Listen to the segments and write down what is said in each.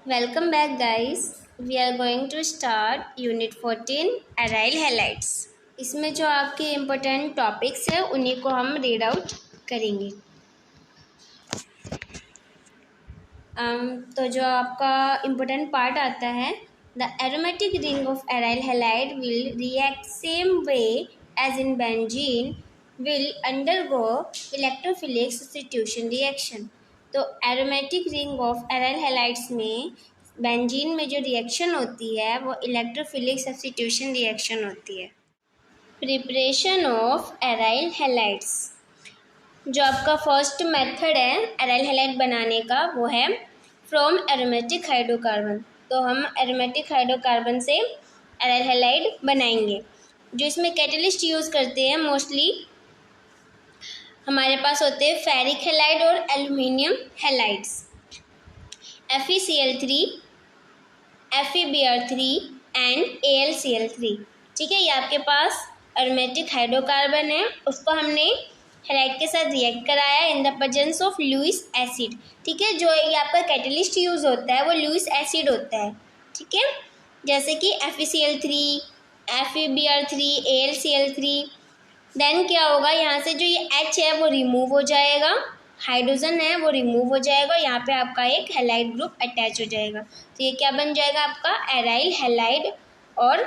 Welcome back, guys. We are going to start Unit 14 Aryl Halides. इसमें जो आपके important topics हैं उन्हीं को हम रीड आउट करेंगे। तो जो आपका इम्पोर्टेंट पार्ट आता है, the aromatic ring of aryl halide will react same way as in benzene will undergo electrophilic substitution reaction. तो aromatic ring of aryl halides में बेंजीन में जो रिएक्शन होती है वो इलेक्ट्रोफिलिक सब्स्टिट्यूशन रिएक्शन होती है। प्रिपरेशन ऑफ एराइल हैलाइड्स, जो आपका फर्स्ट मेथड है एराइल हैलाइड बनाने का वो है फ्रॉम एरोमेटिक हाइड्रोकार्बन। तो हम एरोमेटिक हाइड्रोकार्बन से एराइल हैलाइड बनाएंगे। जो इसमें कैटलिस्ट यूज़ करते हैं मोस्टली हमारे पास होते हैं फेरिक हैलाइड और aluminium halides, FeCl3, FeBr3 and AlCl3। ठीक है, ये आपके पास एरोमेटिक हाइड्रोकार्बन है, उसको हमने हैलाइड के साथ रिएक्ट कराया in the presence of Lewis acid. ठीक है, जो ये आपका कैटलिस्ट यूज़ होता है वो लुईस एसिड होता है। ठीक है, जैसे कि FeCl3, FeBr3, AlCl3। देन क्या होगा, यहाँ से जो ये H है वो रिमूव हो जाएगा, हाइड्रोजन है वो रिमूव हो जाएगा, यहाँ पे आपका एक हैलाइड ग्रुप अटैच हो जाएगा। तो ये क्या बन जाएगा आपका एराइल हैलाइड और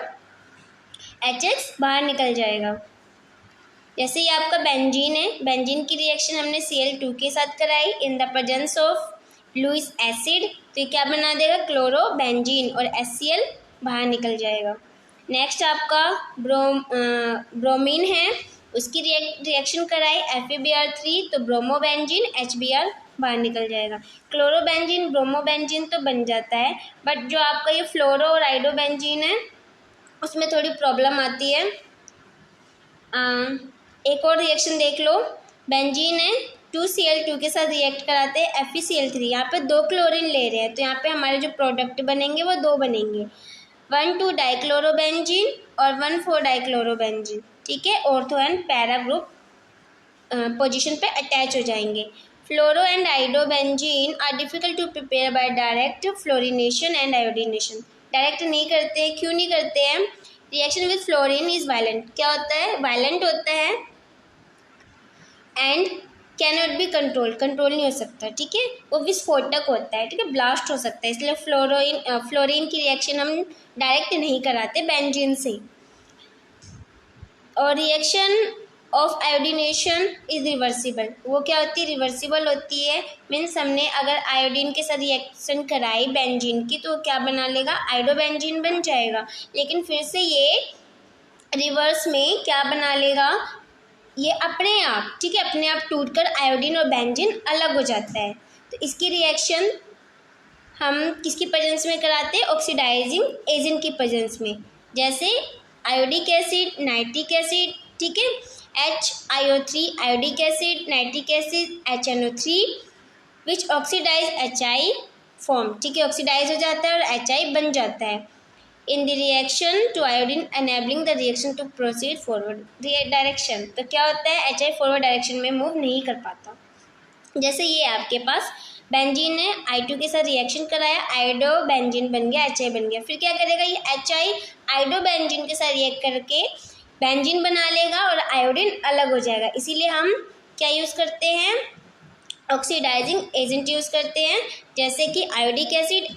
HX बाहर निकल जाएगा। जैसे ये आपका बेंजीन है, बेंजीन की रिएक्शन हमने Cl2 के साथ कराई in the presence of Lewis acid, तो ये क्या बना देगा क्लोरो बेंजीन और HCl बाहर निकल जाएगा। नेक्स्ट आपका ब्रोमीन है, उसकी रिएक्शन कराई FeBr3, तो ब्रोमोबेंजीन HBr बाहर निकल जाएगा। क्लोरोबेंजीन ब्रोमोबेंजीन तो बन जाता है, बट जो आपका ये फ्लोरो और आइडोबेंजीन है उसमें थोड़ी प्रॉब्लम आती है। एक और रिएक्शन देख लो, बेंजीन है 2Cl2 के साथ रिएक्ट कराते हैं FeCl3, यहाँ पे 2 क्लोरीन ले रहे हैं, तो यहाँ पे हमारे जो प्रोडक्ट बनेंगे वो 2 बनेंगे, 1,2 डाइक्लोरोबेंजीन और 1,4 डाइक्लोरोबेंजीन। ठीक है, ortho and para group position पे अटैच हो जाएंगे। Fluoro and iodobenzene are difficult to prepare by direct fluorination and iodination. Direct नहीं करते हैं, क्यों नहीं करते हैं? Reaction with fluorine is violent. क्या होता है? वायलेंट होता है and can not be control नहीं हो सकता। ठीक है, वो विस्फोटक होता है। ठीक है, ब्लास्ट हो सकता है, इसलिए फ्लोरीन की रिएक्शन हम डायरेक्ट नहीं कराते बेंजीन से। और reaction of iodination is reversible. वो क्या होती है? रिवर्सिबल होती है। मीन्स हमने अगर आयोडीन के साथ रिएक्शन कराई बेंजीन की तो क्या बना लेगा? आइडोबेंजीन बन जाएगा, लेकिन फिर से ये रिवर्स में क्या बना लेगा? ये अपने आप, ठीक है, अपने आप टूटकर आयोडीन और बेंजीन अलग हो जाता है। तो इसकी रिएक्शन हम किसकी प्रेजेंस में कराते हैं? ऑक्सीडाइजिंग एजेंट की प्रेजेंस में, जैसे आयोडिक एसिड, नाइट्रिक एसिड। ठीक है, HiO3 iodic acid, nitric acid HNO3 विच ऑक्सीडाइज HI फॉर्म। ठीक है, ऑक्सीडाइज हो जाता है और HI बन जाता है in the reaction to iodine enabling the reaction to proceed forward direction. तो क्या होता है? HI फॉरवर्ड डायरेक्शन में मूव नहीं कर पाता। जैसे ये आपके पास बेंजीन ने I2 के साथ रिएक्शन कराया, आइडो बेंजीन बन गया, HI बन गया। फिर क्या करेगा? ये HI आइडो बेंजीन के साथ रिएक्ट करके बेंजीन बना लेगा और आयोडीन अलग हो जाएगा। इसीलिए हम क्या यूज़ करते हैं? ऑक्सीडाइजिंग एजेंट यूज़ करते हैं, जैसे कि आयोडिक एसिड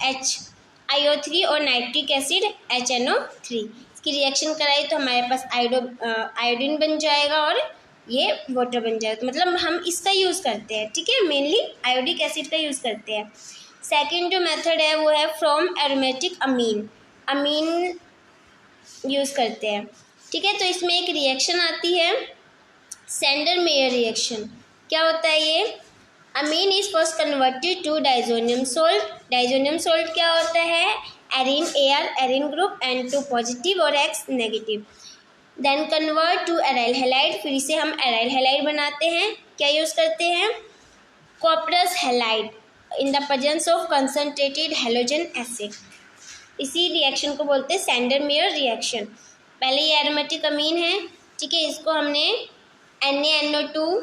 HiO3 और नाइट्रिक एसिड HNO3। इसकी रिएक्शन कराई तो हमारे पास आयोडीन बन जाएगा और ये वाटर बन जाएगा। तो मतलब हम इसका यूज़ करते हैं। ठीक है, मेनली आयोडिक एसिड का यूज़ करते हैं। सेकेंड जो मेथड है वो है फ्रॉम एरोमेटिक अमीन यूज़ करते हैं। ठीक है, तो इसमें एक रिएक्शन आती है सेंडर मेयर रिएक्शन। क्या होता है ये? Amine is first converted to diazonium salt. Diazonium salt क्या होता है? Arene Ar arene group N2 positive और X negative. Then convert to aryl halide, फिर इसे हम एराइल हैलाइड बनाते हैं। क्या यूज़ करते हैं? Cuprous halide in the presence of concentrated halogen acid. इसी रिएक्शन को बोलते हैं सेंडर मेयर रिएक्शन। पहले ये एरोमेटिक अमीन है, ठीक है, इसको हमने NaNO2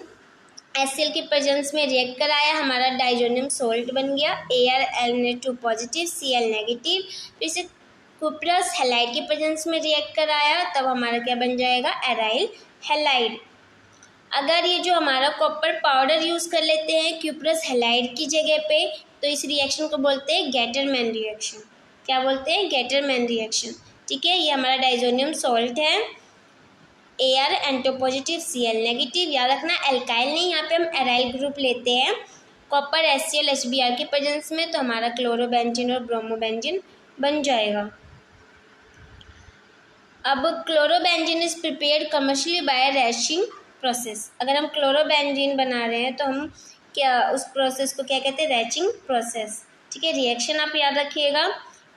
HCl के प्रेजेंस में रिएक्ट कराया, हमारा डाइजोनियम सोल्ट बन गया ArNH2 पॉजिटिव Cl नेगेटिव। फिर इसे क्यूप्रस हैलाइड के प्रेजेंस में रिएक्ट कराया, तब हमारा क्या बन जाएगा, एराइल हैलाइड। अगर ये जो हमारा कॉपर पाउडर यूज़ कर लेते हैं क्यूप्रस हैलाइड की जगह पे, तो इस रिएक्शन को बोलते हैं गेटरमैन रिएक्शन। क्या बोलते हैं, गेटरमैन रिएक्शन। ठीक है, ये हमारा डाइजोनियम सॉल्ट है ArNH2 पॉजिटिव Cl नेगेटिव। याद रखना एल्काइल नहीं, यहाँ पे हम एराइल ग्रुप लेते हैं कॉपर HCl HBr के प्रेजेंस में, तो हमारा क्लोरोबेंजीन और ब्रोमोबेंजीन बन जाएगा। अब chlorobenzene is prepared commercially by Raschig process. अगर हम क्लोरोबेंजीन बना रहे हैं तो हम क्या उस प्रोसेस को क्या कहते हैं, रैचिंग प्रोसेस। ठीक है, रिएक्शन आप याद रखिएगा।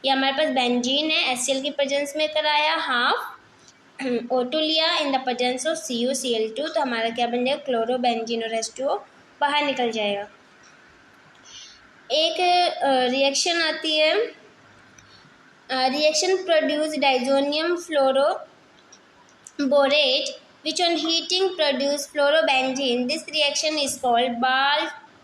ये हमारे पास बेंजीन है, HCl के प्रेजेंस में कराया, हाफ O2 लिया इन द प्रेजेंस ऑफ CuCl2, तो हमारा क्या बन जाएगा, क्लोरोबेंजीन और H2O बाहर निकल जाएगा। एक रिएक्शन आती है, reaction produce diazonium fluoroborate which on heating produce fluorobenzene. This reaction is called Balz Schiemann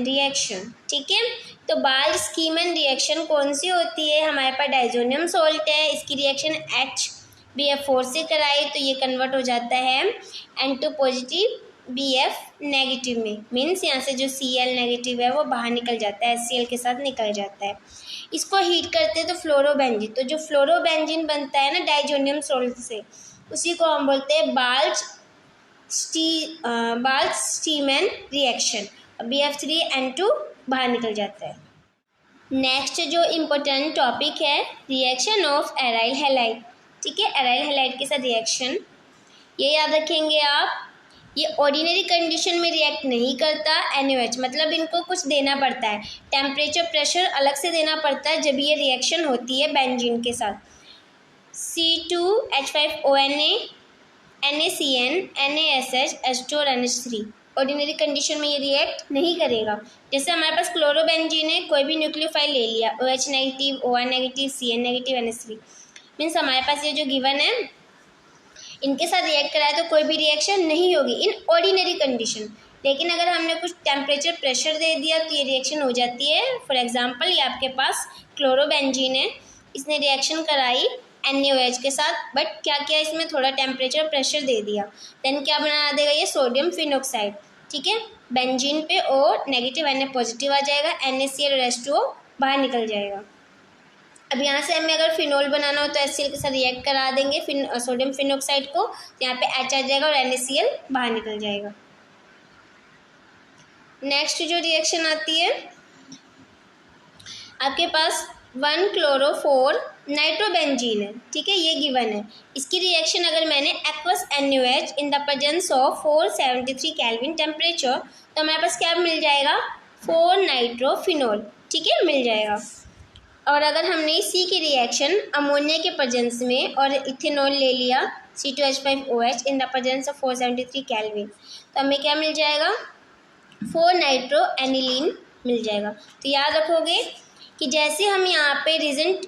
reaction. ठीक है, तो बाल्ट-शीमैन रिएक्शन कौन सी होती है, हमारे पास डाइजोनियम सोल्ट है, इसकी रिएक्शन HBF4 से कराई तो ये कन्वर्ट हो जाता है N2 पॉजिटिव BF नेगेटिव में। मीन्स यहाँ से जो Cl नेगेटिव है वो बाहर निकल जाता है, HCl के साथ निकल जाता है। इसको हीट करते हैं तो फ्लोरोबेंजीन, तो जो फ्लोरोबेंजीन बनता है ना डाइजोनियम सोल्ट से, उसी को हम बोलते हैं बाल्ट-शीमैन रिएक्शन। BF3N2 बाहर निकल जाता है। नेक्स्ट जो इम्पोर्टेंट टॉपिक है, रिएक्शन ऑफ एराइल हैलाइड। ठीक है, एराइल हैलाइड के साथ रिएक्शन, ये याद रखेंगे आप। ये ऑर्डिनरी कंडीशन में रिएक्ट नहीं करता NaOH, मतलब इनको कुछ देना पड़ता है, टेम्परेचर प्रेशर अलग से देना पड़ता है जब ये रिएक्शन होती है बेंजीन के साथ। C2H5ONa NaCN NaSH H2 और NH3। ऑर्डिनरी कंडीशन में ये रिएक्ट नहीं करेगा। जैसे हमारे पास क्लोरोबेंजीन है, कोई भी न्यूक्लियोफाइल ले लिया, OH negative OR negative CN negative NH3, means हमारे पास ये जो गिवन है इनके साथ रिएक्ट कराए तो कोई भी रिएक्शन नहीं होगी इन ऑर्डिनरी कंडीशन। लेकिन अगर हमने कुछ टेम्परेचर प्रेशर दे दिया तो ये रिएक्शन हो जाती है। फॉर एग्जांपल ये आपके पास क्लोरोबेंजीन है, इसने रिएक्शन कराई NaOH के साथ, बट क्या किया, इसमें थोड़ा टेम्परेचर प्रेशर दे दिया, देन क्या बना देगा ये सोडियम फिनॉक्साइड। ठीक है, बेंजीन पे O नेगेटिव Na पॉजिटिव आ जाएगा, NaCl और H2O बाहर निकल जाएगा। अब यहाँ से हमें अगर फिनोल बनाना हो तो HCl के साथ रिएक्ट करा देंगे सोडियम फिनॉक्साइड को, तो यहाँ पे H आ जाएगा और NaCl बाहर निकल जाएगा। नेक्स्ट जो रिएक्शन आती है आपके पास 1-chloro-4 नाइट्रोबेंजीन है। ठीक है, ये गिवन है। इसकी रिएक्शन अगर मैंने aqueous NaOH in the presence of 473 kelvin temperature, तो हमारे पास क्या मिल जाएगा, 4-नाइट्रोफिनोल। ठीक है, मिल जाएगा। और अगर हमने सी की रिएक्शन अमोनिया के प्रेजेंस में और इथेनॉल ले लिया C2H5OH in the presence of 473 kelvin, तो हमें क्या मिल जाएगा, 4-नाइट्रोएनिलीन मिल जाएगा। तो याद रखोगे कि जैसे हम यहाँ पे रीजन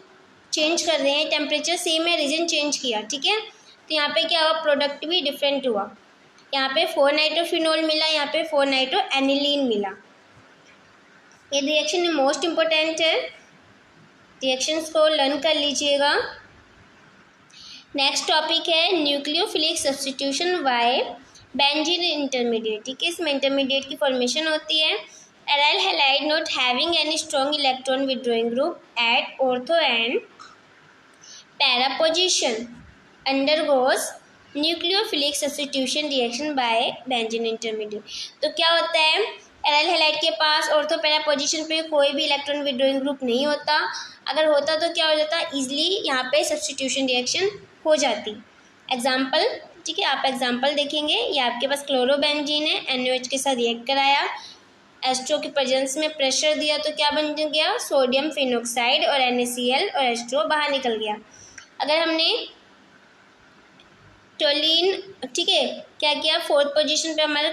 चेंज कर रहे हैं, टेम्परेचर सेम है, रीजन चेंज किया, ठीक है, तो यहाँ पे क्या हुआ, प्रोडक्ट भी डिफरेंट हुआ। यहाँ पे 4-नाइट्रोफिनोल मिला, यहाँ पे 4-नाइट्रोएनिलीन मिला। ये रिएक्शन मोस्ट इम्पोर्टेंट है, रिएक्शंस को लर्न कर लीजिएगा। नेक्स्ट टॉपिक है nucleophilic substitution by benzene intermediate. ठीक है, इसमें इंटरमीडिएट की फॉर्मेशन होती है। Aryl halide not having any strong electron withdrawing group at ortho and para position undergoes nucleophilic substitution reaction by benzene intermediate. तो क्या होता है, एराइल हैलाइड के पास ऑर्थो पैरा पोजिशन पे कोई भी इलेक्ट्रॉन विड्रॉइंग ग्रुप नहीं होता। अगर होता तो क्या हो जाता, इजीली यहाँ पे सब्स्टिट्यूशन रिएक्शन हो जाती। एग्जाम्पल, ठीक है, आप एग्जाम्पल देखेंगे, ये आपके पास क्लोरोबेंजीन है, NaOH के साथ रिएक्ट कराया, H2O के प्रेजेंस में प्रेशर दिया तो क्या बन गया, सोडियम फिनॉक्साइड और NaCl और H2O बाहर निकल गया। अगर हमने टोलिन, ठीक है, क्या किया, 4th पोजीशन पे हमारा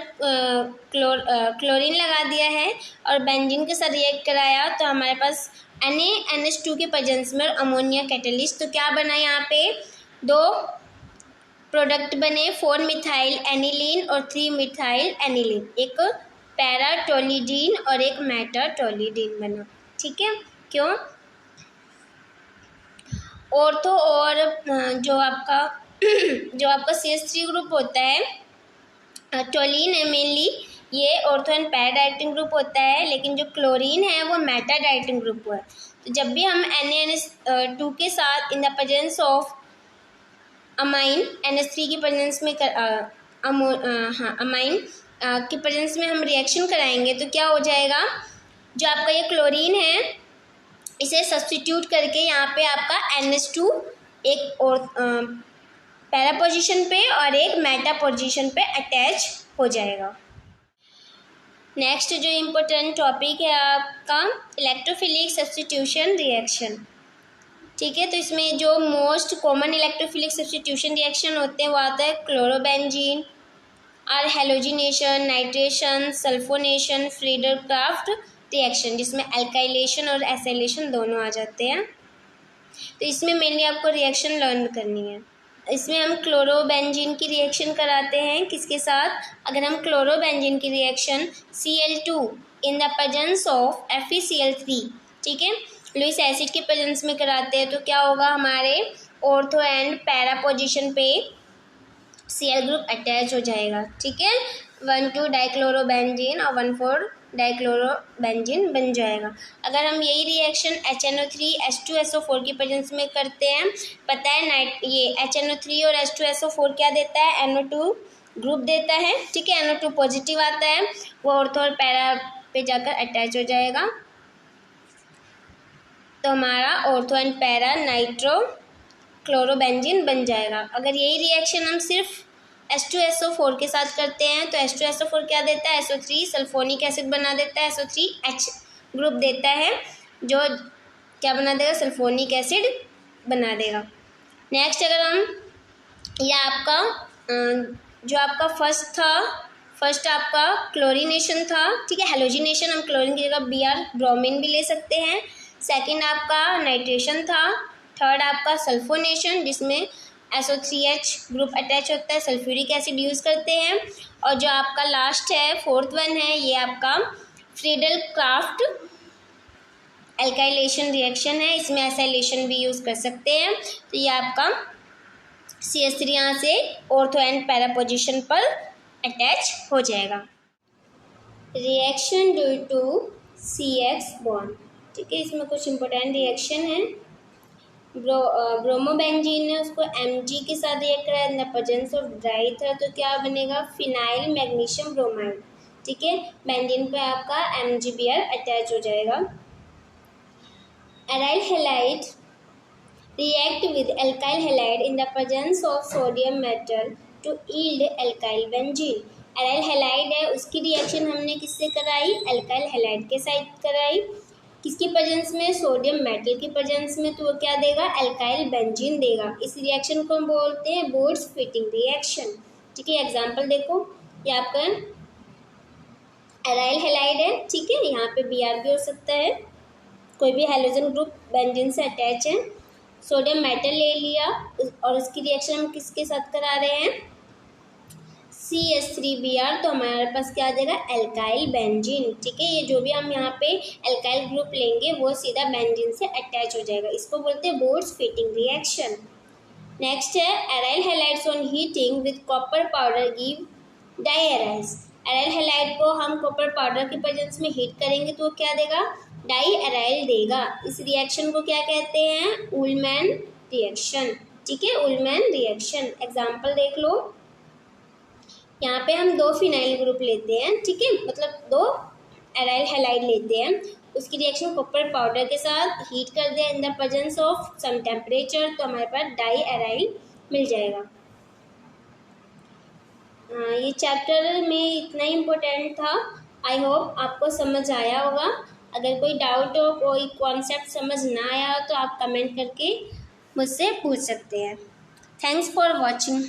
क्लोरीन लगा दिया है और बेंजीन के साथ रिएक्ट कराया तो हमारे पास NaNH2 के प्रेजेंस में और अमोनिया कैटलिस्ट, तो क्या बना यहाँ पे, 2 प्रोडक्ट बने 4 मिथाइल एनिलीन और 3 मिथाइल एनिलीन, एक पैराटोलिडीन और एक मेटाटोलिडीन बना। ठीक है, क्यों? ऑर्थो और जो आपका CH3 ग्रुप होता है, टोलिन है मेनली, ये ortho and para directing group होता है, लेकिन जो क्लोरीन है वो मेटा डायरेक्टिंग ग्रुप है। तो जब भी हम NaNH2 के साथ इन the presence of amine NH3 की प्रेजेंस में अमाइन की प्रेजेंस में हम रिएक्शन कराएंगे तो क्या हो जाएगा, जो आपका ये क्लोरीन है इसे सब्स्टिट्यूट करके यहाँ पे आपका NH2 एक और पैरा पोजीशन पे और एक मेटा पोजीशन पे अटैच हो जाएगा। नेक्स्ट जो इम्पोर्टेंट टॉपिक है आपका इलेक्ट्रोफिलिक सब्स्टिट्यूशन रिएक्शन। ठीक है, तो इसमें जो most common electrophilic substitution reaction होते हैं वो आता है क्लोरोबेंजीन और halogenation, nitration, sulphonation, Friedel Crafts reaction, जिसमें अल्काइलेशन और एसाइलेशन दोनों आ जाते हैं। तो इसमें मेनली आपको रिएक्शन लर्न करनी है। इसमें हम क्लोरोबेंजीन की रिएक्शन कराते हैं किसके साथ, अगर हम क्लोरोबेंजीन की reaction Cl2 in the presence of FeCl3, ठीक है, लुईस एसिड के प्रेजेंस में कराते हैं तो क्या होगा, हमारे ऑर्थो एंड पैरा पोजीशन पे Cl ग्रुप अटैच हो जाएगा। ठीक है, 1,2 डाइक्लोरोबेंजीन और 1,4 डाइक्लोरोबेंजीन बन जाएगा। अगर हम यही रिएक्शन HNO3 H2SO4 की प्रेजेंस में करते हैं, पता है ये HNO3 और H2SO4 क्या देता है, NO2 ग्रुप देता है। ठीक है, NO2 पॉजिटिव आता है, वो ऑर्थो और पैरा पे जाकर अटैच हो जाएगा, तो हमारा ortho and para nitro chlorobenzene बन जाएगा। अगर यही रिएक्शन हम सिर्फ H2SO4 के साथ करते हैं तो H2SO4 क्या देता है, SO3 सल्फोनिक एसिड बना देता है, SO3H ग्रुप देता है, जो क्या बना देगा, सल्फोनिक एसिड बना देगा। नेक्स्ट अगर हम या आपका जो आपका फर्स्ट आपका क्लोरीनेशन था, ठीक है, हेलोजिनेशन, हम क्लोरीन की जगह Br ब्रोमीन भी ले सकते हैं। सेकंड आपका नाइट्रेशन था। थर्ड आपका सल्फोनेशन, जिसमें SO3H ग्रुप अटैच होता है, सल्फ्यूरिक एसिड यूज़ करते हैं। और जो आपका लास्ट है, फोर्थ वन है, ये आपका फ्रीडल क्राफ्ट एल्काइलेशन रिएक्शन है, इसमें एसाइलेशन भी यूज़ कर सकते हैं। तो ये आपका CH3 यहाँ से ऑर्थो एंड पैरा पोजीशन पर अटैच हो जाएगा। Reaction due to CX bond, ठीक है, इसमें कुछ इंपॉर्टेंट रिएक्शन है। ब्रोमोबेंजीन ने उसको Mg के साथ रिएक्ट कराया इन द प्रेजेंस ऑफ ड्राइथर, तो क्या बनेगा, फिनाइल मैग्नीशियम ब्रोमाइड। ठीक है, बेंजीन पे आपका MgBr अटैच हो जाएगा। Aryl halide react with alkyl halide in the presence of sodium metal to yield alkyl benzene। Aryl halide है, उसकी रिएक्शन हमने किससे कराई, अल्काइल हैलाइड के साथ कराई, किसकी प्रेजेंस में, सोडियम मेटल की प्रेजेंस में, तो वो क्या देगा, अल्काइल बेंजीन देगा। इस रिएक्शन को हम बोलते हैं बोर्ड्स फिटिंग रिएक्शन। ठीक है, एग्जांपल देखो, ये आपका एराइल हैलाइड है, ठीक है, यहाँ पे Br भी हो सकता है, कोई भी हैलोजन ग्रुप बेंजीन से अटैच है। सोडियम मेटल ले लिया और उसकी रिएक्शन हम किसके साथ करा रहे हैं, CH3Br, तो हमारे पास क्या देगा, एल्काइल बेंजीन। ठीक है, ये जो भी हम यहाँ पे एल्काइल ग्रुप लेंगे वो सीधा बेंजीन से अटैच हो जाएगा, इसको बोलते हैं बोर्ड्स फिटिंग रिएक्शन। नेक्स्ट है aryl halides on heating with copper powder give diaryls. Aryl halide को हम कॉपर पाउडर की प्रेजेंस में हीट करेंगे तो क्या देगा, डाईएराइल देगा। इस रिएक्शन को क्या कहते हैं, उलमैन रिएक्शन। ठीक है, उलमैन रिएक्शन। एग्जांपल देख लो, यहाँ पे हम 2 फिनाइल ग्रुप लेते हैं, ठीक है, मतलब 2 एराइल हैलाइड लेते हैं, उसकी रिएक्शन कॉपर पाउडर के साथ हीट कर दिया in the presence of some temperature, तो हमारे पास डाईएराइल मिल जाएगा। ये चैप्टर में इतना ही इम्पोर्टेंट था। आई होप आपको समझ आया होगा। अगर कोई डाउट हो, कोई कॉन्सेप्ट समझ ना आया हो तो आप कमेंट करके मुझसे पूछ सकते हैं। Thanks for watching.